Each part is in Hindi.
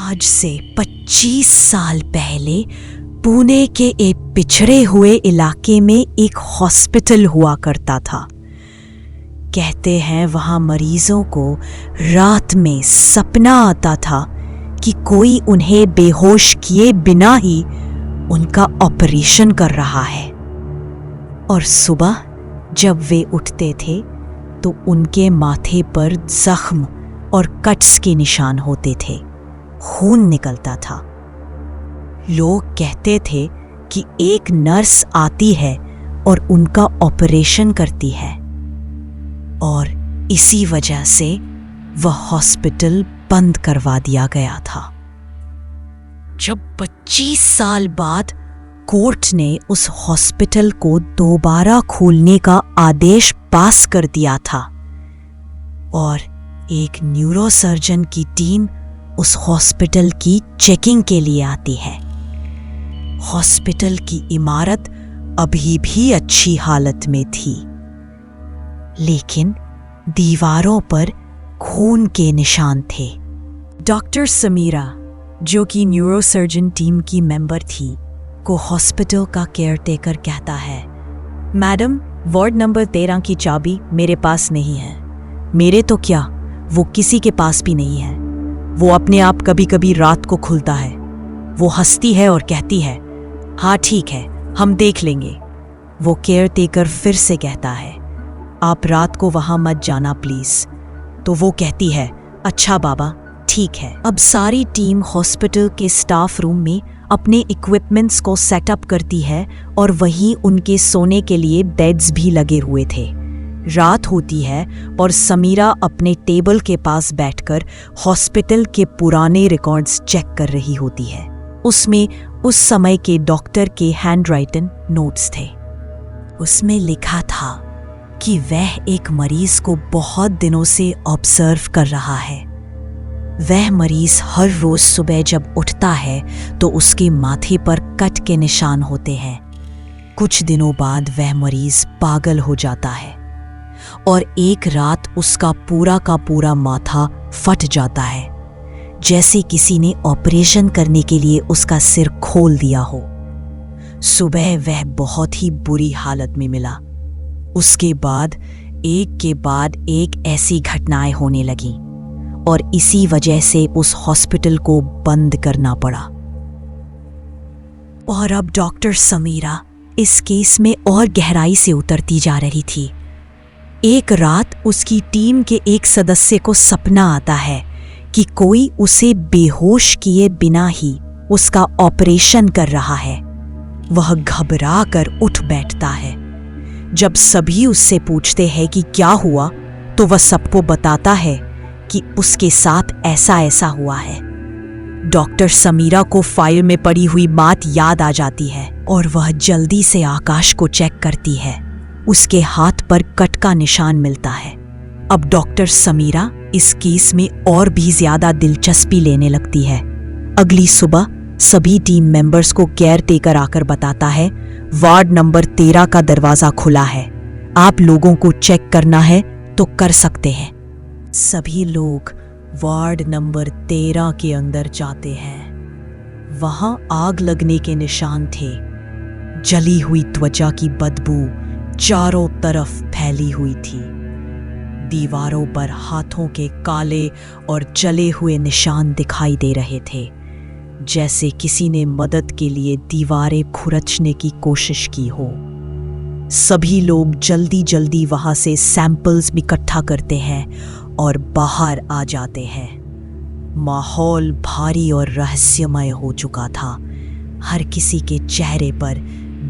आज से 25 साल पहले पुणे के एक पिछड़े हुए इलाके में एक हॉस्पिटल हुआ करता था। कहते हैं वहां मरीजों को रात में सपना आता था कि कोई उन्हें बेहोश किए बिना ही उनका ऑपरेशन कर रहा है, और सुबह जब वे उठते थे तो उनके माथे पर जख्म और कट्स के निशान होते थे, खून निकलता था। लोग कहते थे कि एक नर्स आती है और उनका ऑपरेशन करती है, और इसी वजह से वह हॉस्पिटल बंद करवा दिया गया था। जब 25 साल बाद कोर्ट ने उस हॉस्पिटल को दोबारा खोलने का आदेश पास कर दिया था और एक न्यूरोसर्जन की टीम उस हॉस्पिटल की चेकिंग के लिए आती है। हॉस्पिटल की इमारत अभी भी अच्छी हालत में थी, लेकिन दीवारों पर खून के निशान थे। डॉक्टर समीरा, जो कि न्यूरोसर्जन टीम की मेंबर थी, को हॉस्पिटल का केयरटेकर कहता है, मैडम, वार्ड नंबर 13 की चाबी मेरे पास नहीं है। मेरे तो क्या, वो किसी के पास भी नहीं है। वो अपने आप कभी कभी रात को खुलता है। वो हंसती है और कहती है, हाँ ठीक है, हम देख लेंगे। वो केयरटेकर फिर से कहता है, आप रात को वहां मत जाना प्लीज। तो वो कहती है, अच्छा बाबा, ठीक है। अब सारी टीम हॉस्पिटल के स्टाफ रूम में अपने इक्विपमेंट्स को सेटअप करती है और वहीं उनके सोने के लिए बेड्स भी लगे हुए थे। रात होती है और समीरा अपने टेबल के पास बैठकर हॉस्पिटल के पुराने रिकॉर्ड्स चेक कर रही होती है। उसमें उस समय के डॉक्टर के हैंडराइटन नोट्स थे। उसमें लिखा था कि वह एक मरीज को बहुत दिनों से ऑब्जर्व कर रहा है। वह मरीज हर रोज सुबह जब उठता है तो उसके माथे पर कट के निशान होते हैं। कुछ दिनों बाद वह मरीज पागल हो जाता है और एक रात उसका पूरा का पूरा माथा फट जाता है, जैसे किसी ने ऑपरेशन करने के लिए उसका सिर खोल दिया हो। सुबह वह बहुत ही बुरी हालत में मिला। उसके बाद एक के बाद एक ऐसी घटनाएं होने लगीं और इसी वजह से उस हॉस्पिटल को बंद करना पड़ा। और अब डॉक्टर समीरा इस केस में और गहराई से उतरती जा रही थी। एक रात उसकी टीम के एक सदस्य को सपना आता है कि कोई उसे बेहोश किए बिना ही उसका ऑपरेशन कर रहा है। वह घबरा कर उठ बैठता है। जब सभी उससे पूछते हैं कि क्या हुआ, तो वह सबको बताता है कि उसके साथ ऐसा ऐसा हुआ है। डॉक्टर समीरा को फाइल में पड़ी हुई बात याद आ जाती है और वह जल्दी से आकाश को चेक करती है। उसके हाथ पर कट का निशान मिलता है। अब डॉक्टर समीरा इस केस में और भी ज्यादा दिलचस्पी लेने लगती है। अगली सुबह सभी टीम मेंबर्स को केयर टेकर आकर बताता है, वार्ड नंबर 13 का दरवाजा खुला है, आप लोगों को चेक करना है तो कर सकते हैं। सभी लोग वार्ड नंबर 13 के अंदर जाते हैं। वहां आग लगने के निशान थे। जली हुई त्वचा की बदबू चारों तरफ फैली हुई थी। दीवारों पर हाथों के काले और जले हुए निशान दिखाई दे रहे थे, जैसे किसी ने मदद के लिए दीवारें खुरचने की कोशिश की हो। सभी लोग जल्दी जल्दी वहां से सैंपल्स इकट्ठा करते हैं और बाहर आ जाते हैं। माहौल भारी और रहस्यमय हो चुका था। हर किसी के चेहरे पर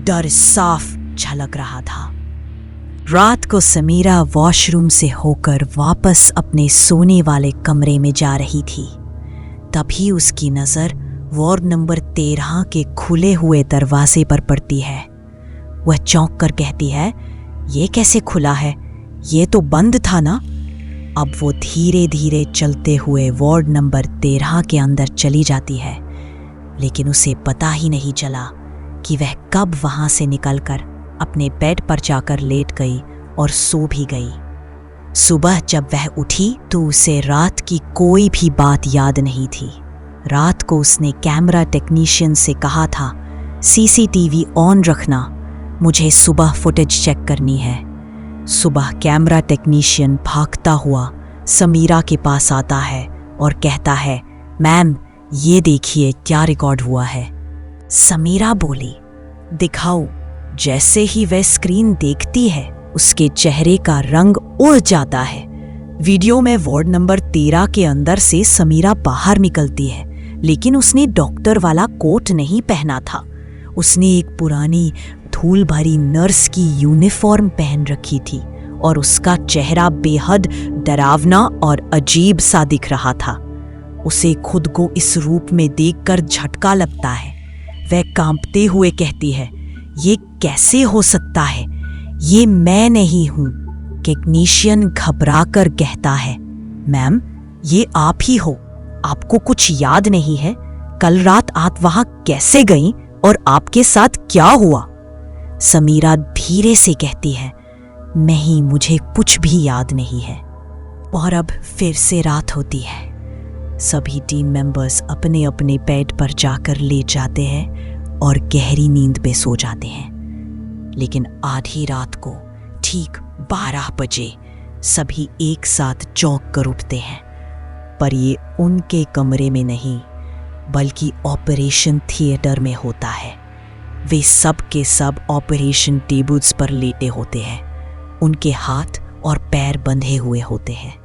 डर साफ झलक रहा था। रात को समीरा वॉशरूम से होकर वापस अपने सोने वाले कमरे में जा रही थी। तभी उसकी नजर वार्ड नंबर 13 के खुले हुए दरवाजे पर पड़ती है। वह चौंक कर कहती है, ये कैसे खुला है? ये तो बंद था ना? अब वो धीरे धीरे चलते हुए वार्ड नंबर 13 के अंदर चली जाती है, लेकिन उसे पता ही नहीं चला कि वह कब वहां से निकलकर अपने बेड पर जाकर लेट गई और सो भी गई। सुबह जब वह उठी तो उसे रात की कोई भी बात याद नहीं थी। रात को उसने कैमरा टेक्नीशियन से कहा था, सीसीटीवी ऑन रखना, मुझे सुबह फुटेज चेक करनी है। सुबह कैमरा टेक्नीशियन भागता हुआ समीरा के पास आता है और कहता है, मैम ये देखिए क्या रिकॉर्ड हुआ है। समीरा बोली, दिखाओ। जैसे ही वह स्क्रीन देखती है उसके चेहरे का रंग उड़ जाता है। वीडियो में वार्ड नंबर 13 के अंदर से समीरा बाहर निकलती है, लेकिन उसने डॉक्टर वाला कोट नहीं पहना था। उसने एक पुरानी धूल भरी नर्स की यूनिफॉर्म पहन रखी थी और उसका चेहरा बेहद डरावना और अजीब सा दिख रहा था। उसे खुद को इस रूप में देखकर झटका लगता है। वह कांपते हुए कहती है, ये कैसे हो सकता है, ये मैं नहीं हूं। टेक्नीशियन घबराकर कहता है, मैम ये आप ही हो, आपको कुछ याद नहीं है? कल रात आप वहां कैसे गईं और आपके साथ क्या हुआ? समीरा धीरे से कहती है, नहीं, मुझे कुछ भी याद नहीं है। और अब फिर से रात होती है। सभी टीम मेंबर्स अपने अपने बेड पर जाकर लेट जाते हैं और गहरी नींद में सो जाते हैं। लेकिन आधी रात को ठीक 12 बजे सभी एक साथ चौंक कर उठते हैं, पर ये उनके कमरे में नहीं बल्कि ऑपरेशन थिएटर में होता है। वे सब के सब ऑपरेशन टेबल्स पर लेटे होते हैं। उनके हाथ और पैर बंधे हुए होते हैं।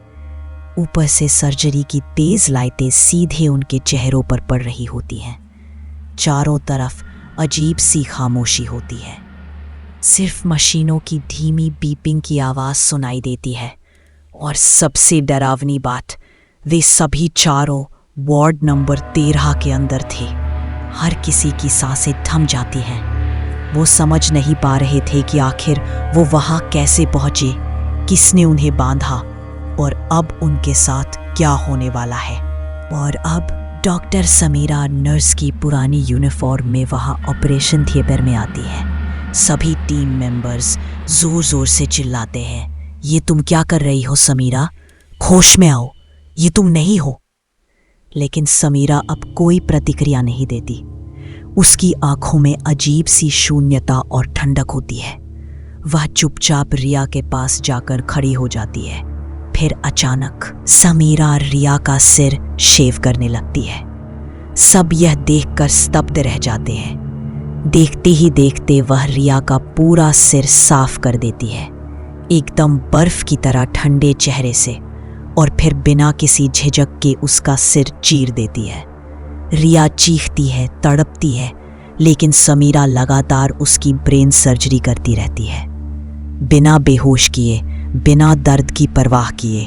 ऊपर से सर्जरी की तेज लाइटें सीधे उनके चेहरों पर पड़ रही होती हैं। चारों तरफ अजीब सी खामोशी होती है। सिर्फ मशीनों की धीमी बीपिंग की आवाज सुनाई देती है। और सबसे डरावनी बात, वे सभी चारों वार्ड नंबर 13 के अंदर थे। हर किसी की सांसें थम जाती हैं। वो समझ नहीं पा रहे थे कि आखिर वो वहां कैसे पहुंचे, किसने उन्हें बांधा और अब उनके साथ क्या होने वाला है। और अब डॉक्टर समीरा नर्स की पुरानी यूनिफॉर्म में वहां ऑपरेशन थिएटर में आती है। सभी टीम मेंबर्स जोर जोर से चिल्लाते हैं, ये तुम क्या कर रही हो समीरा? होश में आओ, ये तुम नहीं हो। लेकिन समीरा अब कोई प्रतिक्रिया नहीं देती। उसकी आंखों में अजीब सी शून्यता और ठंडक होती है। वह चुपचाप रिया के पास जाकर खड़ी हो जाती है। फिर अचानक समीरा रिया का सिर शेव करने लगती है। सब यह देखकर स्तब्ध रह जाते हैं। देखते ही देखते वह रिया का पूरा सिर साफ कर देती है, एकदम बर्फ की तरह ठंडे चेहरे से, और फिर बिना किसी झिझक के उसका सिर चीर देती है। रिया चीखती है, तड़पती है, लेकिन समीरा लगातार उसकी ब्रेन सर्जरी करती रहती है, बिना बेहोश किए, बिना दर्द की परवाह किए।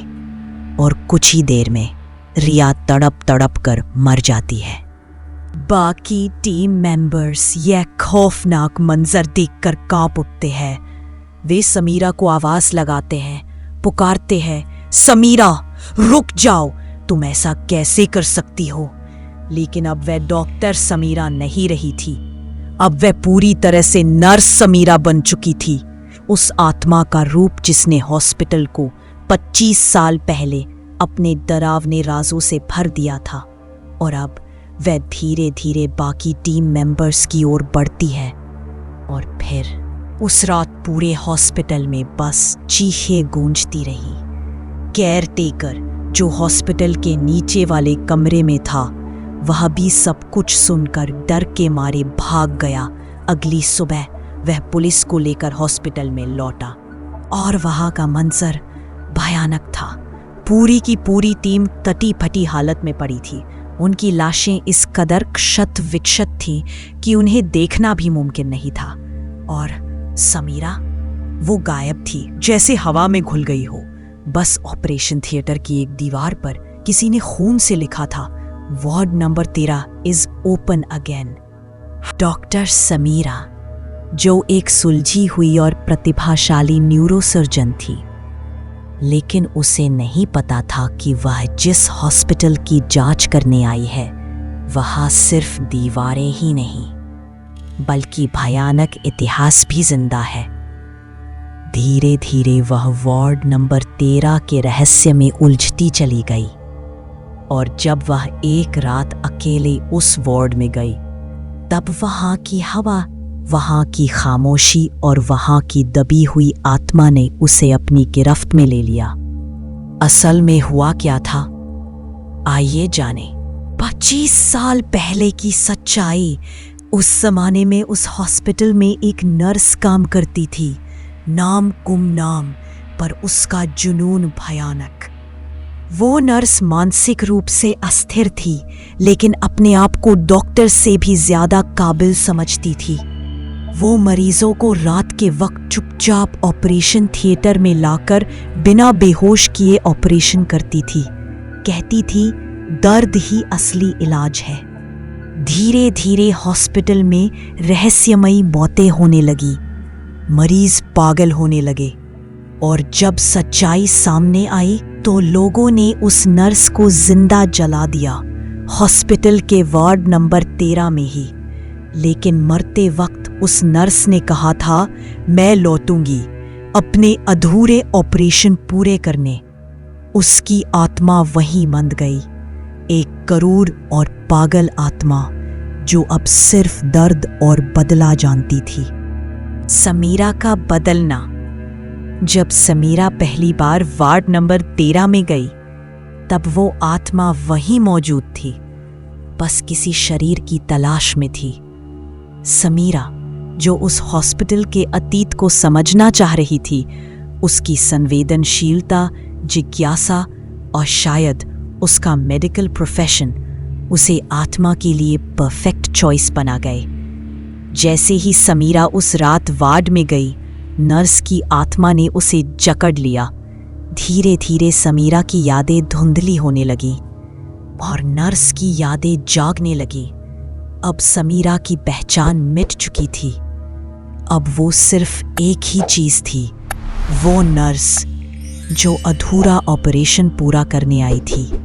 और कुछ ही देर में रिया तड़प तड़प कर मर जाती है। बाकी टीम मेंबर्स यह खौफनाक मंजर देखकर कांप उठते हैं। वे समीरा को आवाज लगाते हैं, पुकारते हैं, समीरा रुक जाओ, तुम ऐसा कैसे कर सकती हो? लेकिन अब वह डॉक्टर समीरा नहीं रही थी। अब वह पूरी तरह से नर्स समीरा बन चुकी थी। उस आत्मा का रूप जिसने हॉस्पिटल को 25 साल पहले अपने डरावने राजों से भर दिया था। और अब वह धीरे धीरे बाकी टीम मेंबर्स की ओर बढ़ती है। और फिर उस रात पूरे हॉस्पिटल में बस चीखें गूंजती रही। केयर टेकर जो हॉस्पिटल के नीचे वाले कमरे में था, वह भी सब कुछ सुनकर डर के मारे भाग गया। अगली सुबह वह पुलिस को लेकर हॉस्पिटल में लौटा और वहां का मंजर भयानक था। पूरी की पूरी टीम टटी फटी हालत में पड़ी थी। उनकी लाशें इस कदर क्षत विक्षत थीं कि उन्हें देखना भी मुमकिन नहीं था। और समीरा, वो गायब थी, जैसे हवा में घुल गई हो। बस ऑपरेशन थिएटर की एक दीवार पर किसी ने खून से लिखा था, ward number 13 is open again. Doctor Samira, जो एक सुलझी हुई और प्रतिभाशाली न्यूरोसर्जन थी, लेकिन उसे नहीं पता था कि वह जिस हॉस्पिटल की जांच करने आई है, वहां सिर्फ दीवारें ही नहीं बल्कि भयानक इतिहास भी जिंदा है। धीरे धीरे वह वार्ड नंबर 13 के रहस्य में उलझती चली गई। और जब वह एक रात अकेले उस वार्ड में गई। तब वहां की हवा, वहां की खामोशी और वहां की दबी हुई आत्मा ने उसे अपनी गिरफ्त में ले लिया। असल में हुआ क्या था, आइए जाने। 25 साल पहले की सच्चाई। उस जमाने में उस हॉस्पिटल में एक नर्स काम करती थी, नाम गुमनाम, पर उसका जुनून भयानक। वो नर्स मानसिक रूप से अस्थिर थी, लेकिन अपने आप को डॉक्टर से भी ज्यादा काबिल समझती थी। वो मरीजों को रात के वक्त चुपचाप ऑपरेशन थिएटर में लाकर बिना बेहोश किए ऑपरेशन करती थी। कहती थी दर्द ही असली इलाज है। धीरे धीरे हॉस्पिटल में रहस्यमयी मौतें होने लगी, मरीज पागल होने लगे, और जब सच्चाई सामने आई तो लोगों ने उस नर्स को जिंदा जला दिया, हॉस्पिटल के वार्ड नंबर 13 में ही। लेकिन मरते वक्त उस नर्स ने कहा था, मैं लौटूंगी अपने अधूरे ऑपरेशन पूरे करने। उसकी आत्मा वहीं मंद गई, एक करूर और पागल आत्मा जो अब सिर्फ दर्द और बदला जानती थी। समीरा का बदलना। जब समीरा पहली बार वार्ड नंबर 13 में गई, तब वो आत्मा वहीं मौजूद थी, बस किसी शरीर की तलाश में थी। समीरा, जो उस हॉस्पिटल के अतीत को समझना चाह रही थी, उसकी संवेदनशीलता, जिज्ञासा और शायद उसका मेडिकल प्रोफेशन उसे आत्मा के लिए परफेक्ट चॉइस बना गए। जैसे ही समीरा उस रात वार्ड में गई, नर्स की आत्मा ने उसे जकड़ लिया। धीरे धीरे समीरा की यादें धुंधली होने लगी और नर्स की यादें जागने लगी। अब समीरा की पहचान मिट चुकी थी। अब वो सिर्फ एक ही चीज थी, वो नर्स जो अधूरा ऑपरेशन पूरा करने आई थी।